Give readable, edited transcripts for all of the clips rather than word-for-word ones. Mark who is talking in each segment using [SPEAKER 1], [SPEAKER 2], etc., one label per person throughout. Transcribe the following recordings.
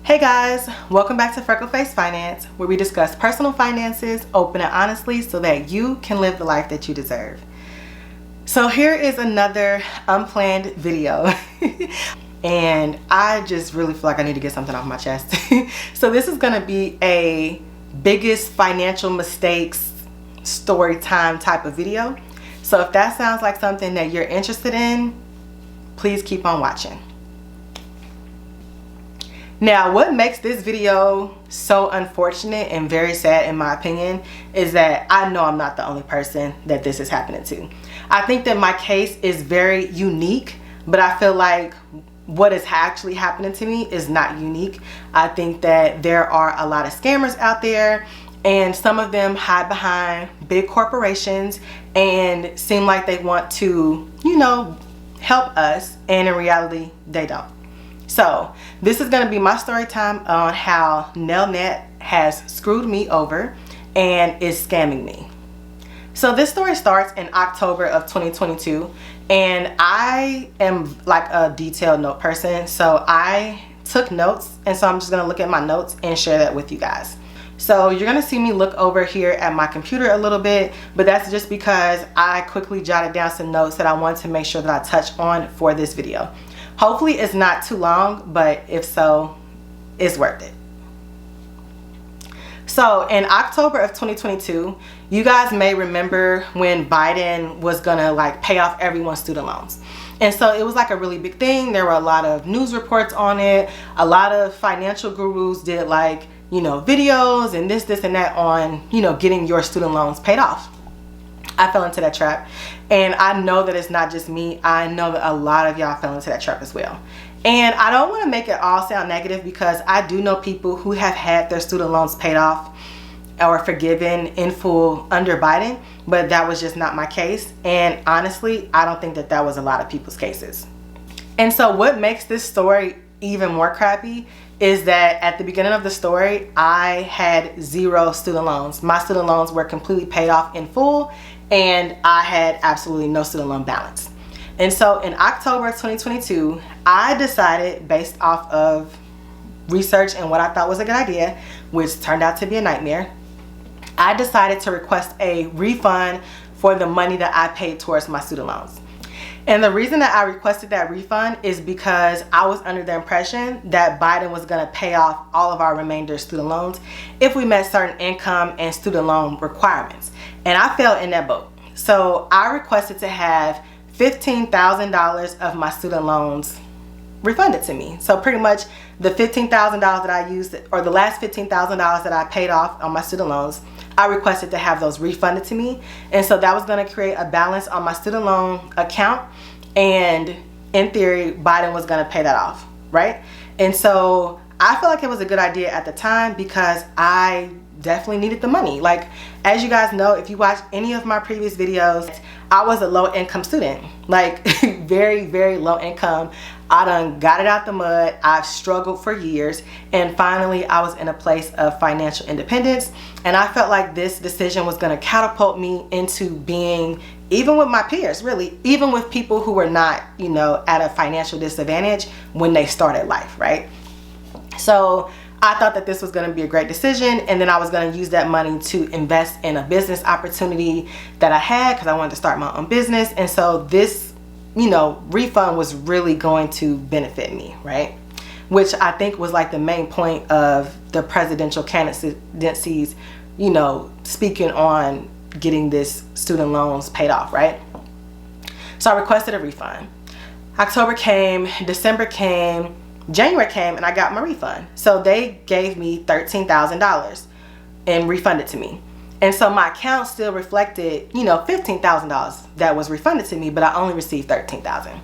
[SPEAKER 1] Hey guys, welcome back to Freckle Face Finance, where we discuss personal finances open and honestly so that you can live the life that you deserve. So here is another unplanned video and I just really feel like I need to get something off my chest. So this is going to be a biggest financial mistakes story time type of video. So if that sounds like something that you're interested in, please keep on watching. Now, what makes this video so unfortunate and very sad in my opinion is that I know I'm not the only person that this is happening to. I think that my case is very unique, but I feel like what is actually happening to me is not unique. I think that there are a lot of scammers out there, and some of them hide behind big corporations and seem like they want to, help us, and in reality, they don't. So this is going to be my story time on how NELNET has screwed me over and is scamming me. So this story starts in October of 2022, and I am like a detailed note person, so I took notes, and so I'm just going to look at my notes and share that with you guys. So you're going to see me look over here at my computer a little bit, but that's just because I quickly jotted down some notes that I wanted to make sure that I touch on for this video. Hopefully it's not too long, but if so, it's worth it. So in October of 2022, you guys may remember when Biden was gonna pay off everyone's student loans. And so it was like a really big thing. There were a lot of news reports on it. A lot of financial gurus did videos and this and that on, getting your student loans paid off. I fell into that trap, and I know that it's not just me. I know that a lot of y'all fell into that trap as well. And I don't want to make it all sound negative, because I do know people who have had their student loans paid off or forgiven in full under Biden, but that was just not my case. And honestly, I don't think that that was a lot of people's cases. And so what makes this story even more crappy is that at the beginning of the story, I had 0 student loans. My student loans were completely paid off in full, and I had absolutely no student loan balance. And so in October of 2022, I decided, based off of research and what I thought was a good idea, which turned out to be a nightmare, I decided to request a refund for the money that I paid towards my student loans. And the reason that I requested that refund is because I was under the impression that Biden was going to pay off all of our remainder student loans if we met certain income and student loan requirements. And I fell in that boat. So I requested to have $15,000 of my student loans refunded to me. So pretty much the $15,000 that I used, or the last $15,000 that I paid off on my student loans, I requested to have those refunded to me. And so that was going to create a balance on my student loan account, and in theory Biden was going to pay that off, right? And so I felt like it was a good idea at the time, because I definitely needed the money. As you guys know, if you watch any of my previous videos, I was a low income student, very, very low income. I done got it out the mud. I've struggled for years, and finally I was in a place of financial independence, and I felt like this decision was going to catapult me into being, even with my peers, really, even with people who were not, at a financial disadvantage when they started life, right? So I thought that this was going to be a great decision, and then I was going to use that money to invest in a business opportunity that I had, because I wanted to start my own business. And so this refund was really going to benefit me, right? Which I think was the main point of the presidential candidacies, speaking on getting this student loans paid off, right? So I requested a refund. October came, December came, January came, and I got my refund. So they gave me $13,000 and refunded to me. And so my account still reflected, $15,000 that was refunded to me, but I only received $13,000.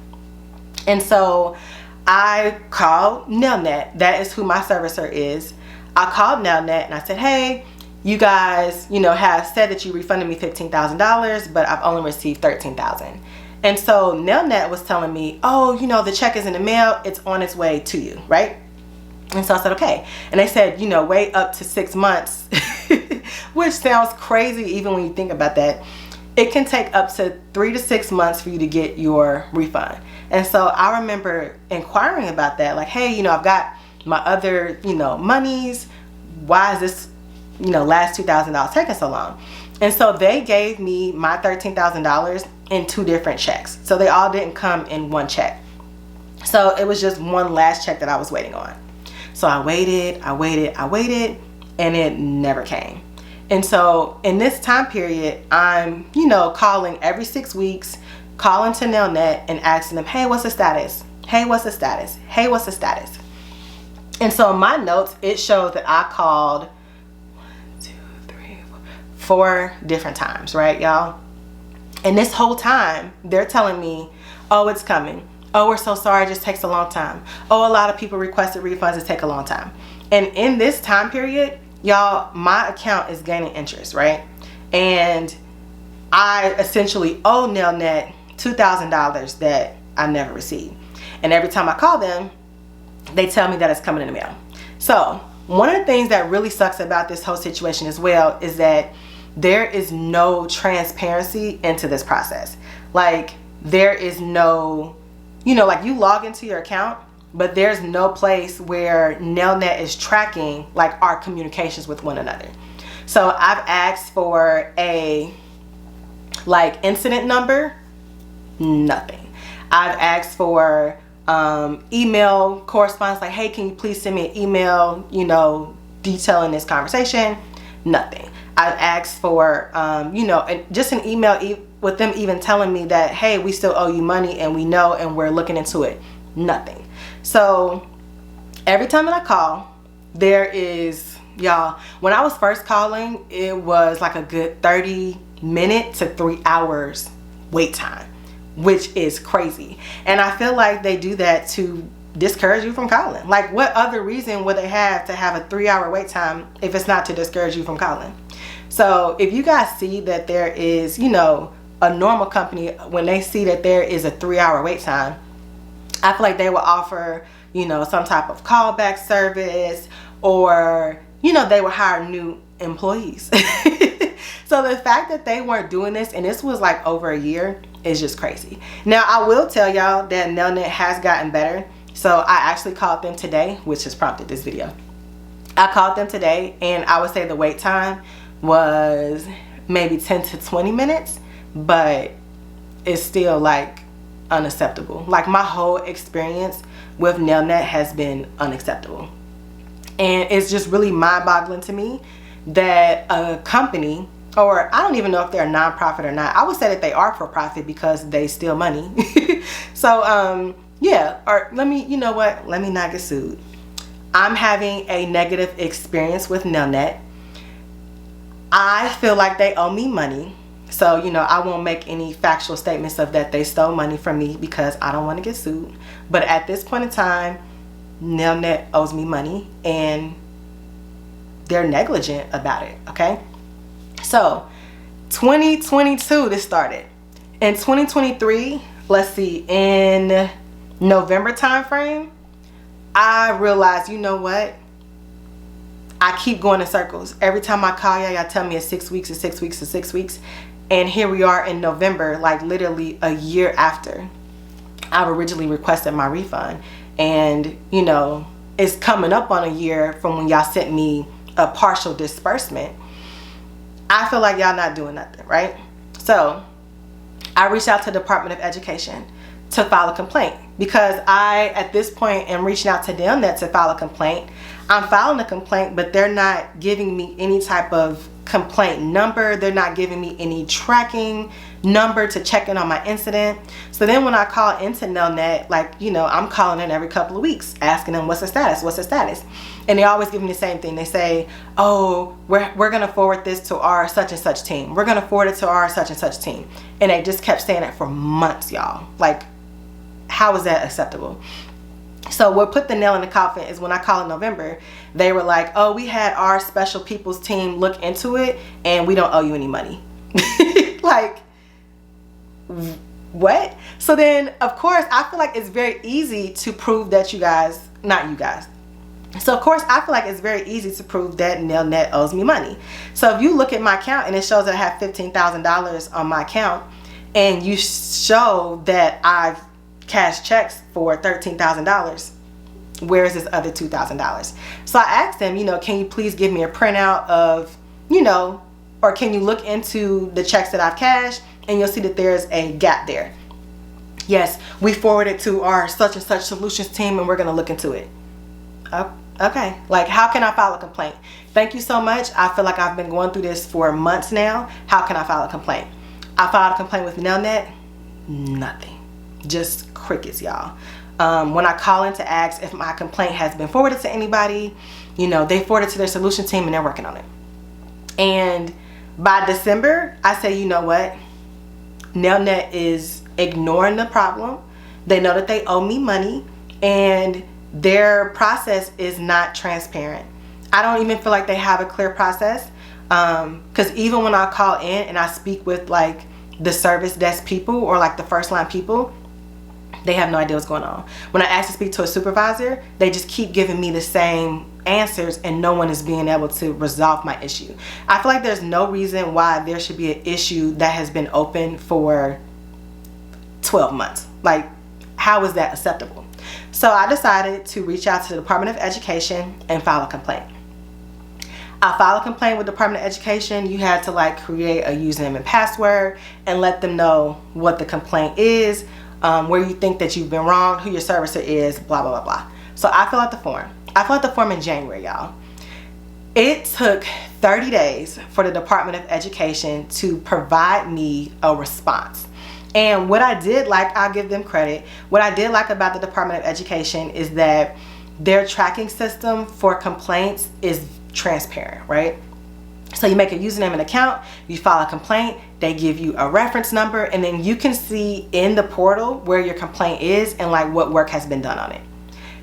[SPEAKER 1] And so I called NELNET. That is who my servicer is. I called NELNET and I said, hey, you guys, have said that you refunded me $15,000, but I've only received $13,000. And so NELNET was telling me, oh, the check is in the mail. It's on its way to you, right? And so I said, okay. And they said, wait up to 6 months, which sounds crazy even when you think about that. It can take up to 3 to 6 months for you to get your refund. And so I remember inquiring about that, hey, I've got my other, monies. Why is this, last $2,000 taking so long? And so they gave me my $13,000 in 2 different checks. So they all didn't come in one check. So it was just one last check that I was waiting on. So I waited, and it never came. And so in this time period, I'm, calling every 6 weeks, calling to NELNET and asking them, hey, what's the status? Hey, what's the status? Hey, what's the status? And so in my notes, it shows that I called 4 different times, right, y'all? And this whole time, they're telling me, oh, it's coming. Oh, we're so sorry, it just takes a long time. Oh, a lot of people requested refunds, it take a long time. And in this time period, y'all, my account is gaining interest, right? And I essentially owe NELNET $2,000 that I never received. And every time I call them, they tell me that it's coming in the mail. So one of the things that really sucks about this whole situation as well is that there is no transparency into this process. Like, there is no, like, you log into your account, but there's no place where NELNET is tracking like our communications with one another. So I've asked for a incident number, nothing. I've asked for email correspondence, like, hey, can you please send me an email, detailing this conversation, nothing. I've asked for, just an email with them even telling me that, hey, we still owe you money and we know and we're looking into it, nothing. So every time that I call, there is, y'all, when I was first calling, it was like a good 30-minute to 3 hours wait time, which is crazy. And I feel like they do that to discourage you from calling. Like, what other reason would they have to have a 3-hour wait time if it's not to discourage you from calling? So if you guys see that there is, a normal company, when they see that there is a 3-hour wait time, I feel like they will offer, some type of callback service, or, they will hire new employees. So the fact that they weren't doing this, and this was like over a year, is just crazy. Now, I will tell y'all that NELNET has gotten better. So I actually called them today, which has prompted this video. I called them today, and I would say the wait time was maybe 10 to 20 minutes, but it's still like unacceptable. Like, my whole experience with NELNET has been unacceptable. And it's just really mind-boggling to me that a company, or I don't even know if they're a non-profit or not. I would say that they are for profit because they steal money. So yeah, or let me not get sued. I'm having a negative experience with NELNET. I feel like they owe me money. So, I won't make any factual statements of that they stole money from me because I don't want to get sued. But at this point in time, NELNET owes me money and they're negligent about it, okay? So, 2022, this started. In 2023, let's see, in November timeframe, I realized, you know what? I keep going in circles. Every time I call y'all tell me it's 6 weeks, it's 6 weeks, it's 6 weeks. And here we are in November, like literally a year after I've originally requested my refund. And, it's coming up on a year from when y'all sent me a partial disbursement. I feel like y'all not doing nothing, right? So I reached out to the Department of Education to file a complaint, because I, at this point, am reaching out to NELNET to file a complaint. I'm filing a complaint, but they're not giving me any type of complaint number. They're not giving me any tracking number to check in on my incident. So then when I call into NELNET, I'm calling in every couple of weeks, asking them, what's the status? And they always give me the same thing. They say, oh, we're gonna forward this to our such and such team. We're gonna forward it to our such and such team. And they just kept saying that for months, y'all. Like, how is that acceptable? So what put the nail in the coffin is when I called in November, they were like, oh, we had our special people's team look into it and we don't owe you any money. Like, what? So then, of course, I feel like it's very easy to prove that So of course, I feel like it's very easy to prove that NELNET owes me money. So if you look at my account and it shows that I have $15,000 on my account, and you show that I've cashed checks for $13,000, Where is this other $2,000? So I asked them, you know, can you please give me a printout of, you know, or can you look into the checks that I've cashed, and you'll see that there's a gap there. Yes, we forwarded to our such and such solutions team, and we're going to look into it. Okay, like, how can I file a complaint? Thank you so much. I feel like I've been going through this for months now. How can I file a complaint? I filed a complaint with NELNET. Nothing. Just crickets, y'all. When I call in to ask if my complaint has been forwarded to anybody, you know, they forward it to their solution team and they're working on it. And by December, I say, you know what? NELNET is ignoring the problem. They know that they owe me money, and their process is not transparent. I don't even feel like they have a clear process, because even when I call in and I speak with like the service desk people or like the first line people, they have no idea what's going on. When I ask to speak to a supervisor, they just keep giving me the same answers, and no one is being able to resolve my issue. I feel like there's no reason why there should be an issue that has been open for 12 months. Like, how is that acceptable? So I decided to reach out to the Department of Education and file a complaint. I filed a complaint with the Department of Education. You had to like create a username and password and let them know what the complaint is, where you think that you've been wrong, who your servicer is, blah, blah, blah, blah. So I filled out the form. I filled out the form in January, y'all. It took 30 days for the Department of Education to provide me a response. And what I did like, I'll give them credit, what I did like about the Department of Education is that their tracking system for complaints is transparent, right? So you make a username and account, you file a complaint, they give you a reference number, and then you can see in the portal where your complaint is and like what work has been done on it.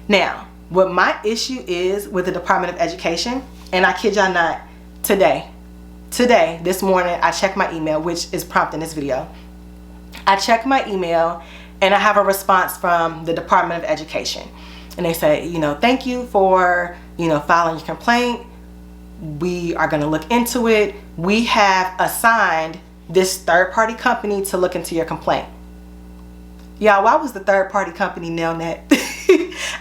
[SPEAKER 1] Now, what my issue is with the Department of Education, and I kid y'all not, today, this morning, I checked my email, which is prompting this video. I checked my email and I have a response from the Department of Education. And they say, you know, thank you for, you know, filing your complaint. We are going to look into it. We have assigned this third-party company to look into your complaint. Y'all, why was the third-party company NELNET?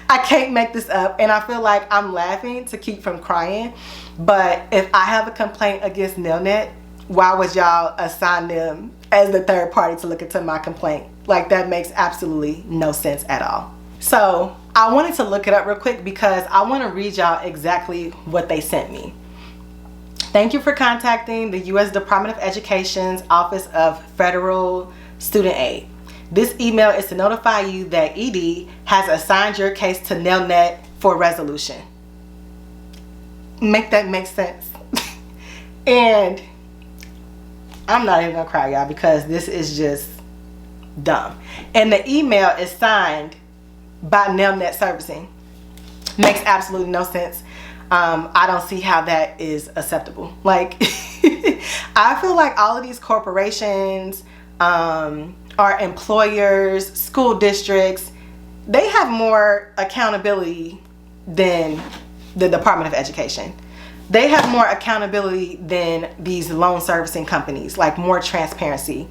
[SPEAKER 1] I can't make this up, and I feel like I'm laughing to keep from crying. But if I have a complaint against NELNET, why would y'all assign them as the third party to look into my complaint? Like, that makes absolutely no sense at all. So I wanted to look it up real quick because I want to read y'all exactly what they sent me. Thank you for contacting the U.S. Department of Education's Office of Federal Student Aid. This email is to notify you that ED has assigned your case to NELNET for resolution. Make that make sense. And I'm not even gonna cry, y'all, because this is just dumb. And the email is signed by NELNET Servicing. Makes absolutely no sense. I don't see how that is acceptable. Like, I feel like all of these corporations, our employers, school districts, they have more accountability than the Department of Education. They have more accountability than these loan servicing companies, like more transparency.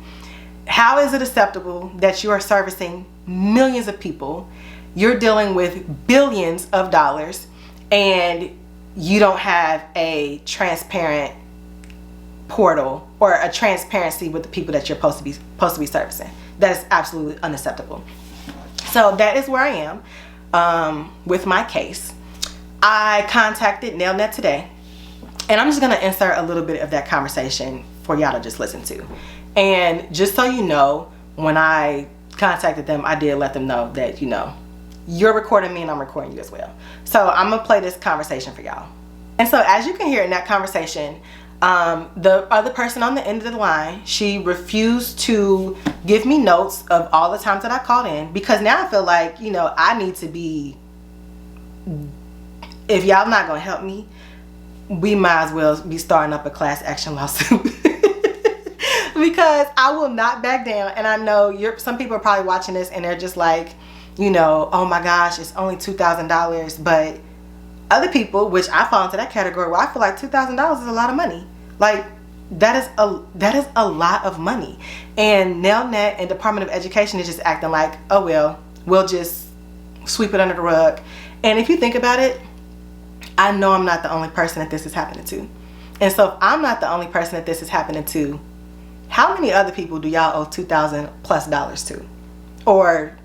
[SPEAKER 1] How is it acceptable that you are servicing millions of people, you're dealing with billions of dollars, and you don't have a transparent portal or a transparency with the people that you're supposed to be servicing? That is absolutely unacceptable. So that is where I am with my case. I contacted NELNET today, and I'm just going to insert a little bit of that conversation for y'all to just listen to. And just so you know, when I contacted them, I did let them know that, you know, you're recording me and I'm recording you as well. So I'm going to play this conversation for y'all. And so as you can hear in that conversation, the other person on the end of the line, she refused to give me notes of all the times that I called in, because now I feel like, you know, I need to be, if y'all not going to help me, we might as well be starting up a class action lawsuit. Because I will not back down. And I know some people are probably watching this and they're just like, you know, oh my gosh, it's only $2,000. But other people, which I fall into that category, where I feel like $2,000 is a lot of money. Like, that is a lot of money. And NELNET and Department of Education is just acting like, oh well, we'll just sweep it under the rug And if you think about it, I know I'm not the only person that this is happening to. And so if I'm not the only person that this is happening to, how many other people do y'all owe $2,000+ to? Or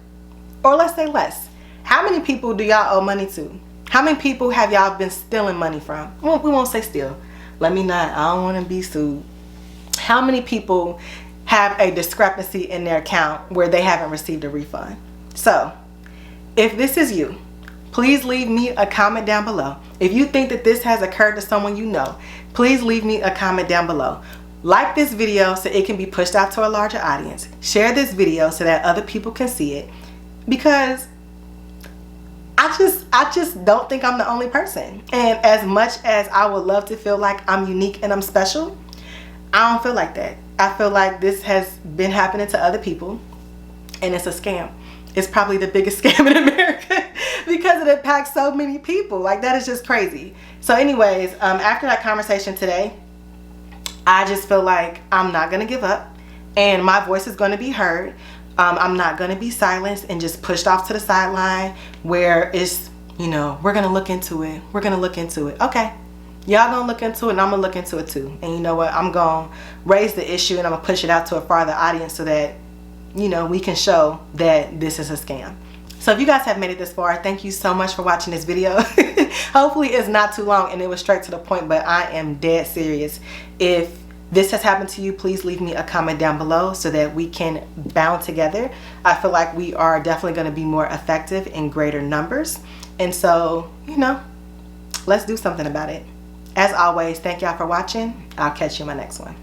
[SPEAKER 1] let's say less. How many people do y'all owe money to? How many people have y'all been stealing money from? Well, we won't say steal. I don't want to be sued. How many people have a discrepancy in their account where they haven't received a refund? So, if this is you, please leave me a comment down below. If you think that this has occurred to someone you know, please leave me a comment down below. Like this video so it can be pushed out to a larger audience. Share this video so that other people can see it. Because I just don't think I'm the only person. And as much as I would love to feel like I'm unique and I'm special, I don't feel like that. I feel like this has been happening to other people and it's a scam. It's probably the biggest scam in America because it impacts so many people. Like, that is just crazy. So anyways, after that conversation today, I just feel like I'm not gonna give up and my voice is gonna be heard. I'm not gonna be silenced and just pushed off to the sideline where it's, we're gonna look into it. We're gonna look into it. Okay, y'all gonna look into it and I'm gonna look into it too. And you know what? I'm gonna raise the issue and I'm gonna push it out to a farther audience so that, we can show that this is a scam. So if you guys have made it this far, thank you so much for watching this video. Hopefully it's not too long and it was straight to the point, but I am dead serious. If this has happened to you, please leave me a comment down below so that we can bond together. I feel like we are definitely going to be more effective in greater numbers. And so, let's do something about it. As always, thank y'all for watching. I'll catch you in my next one.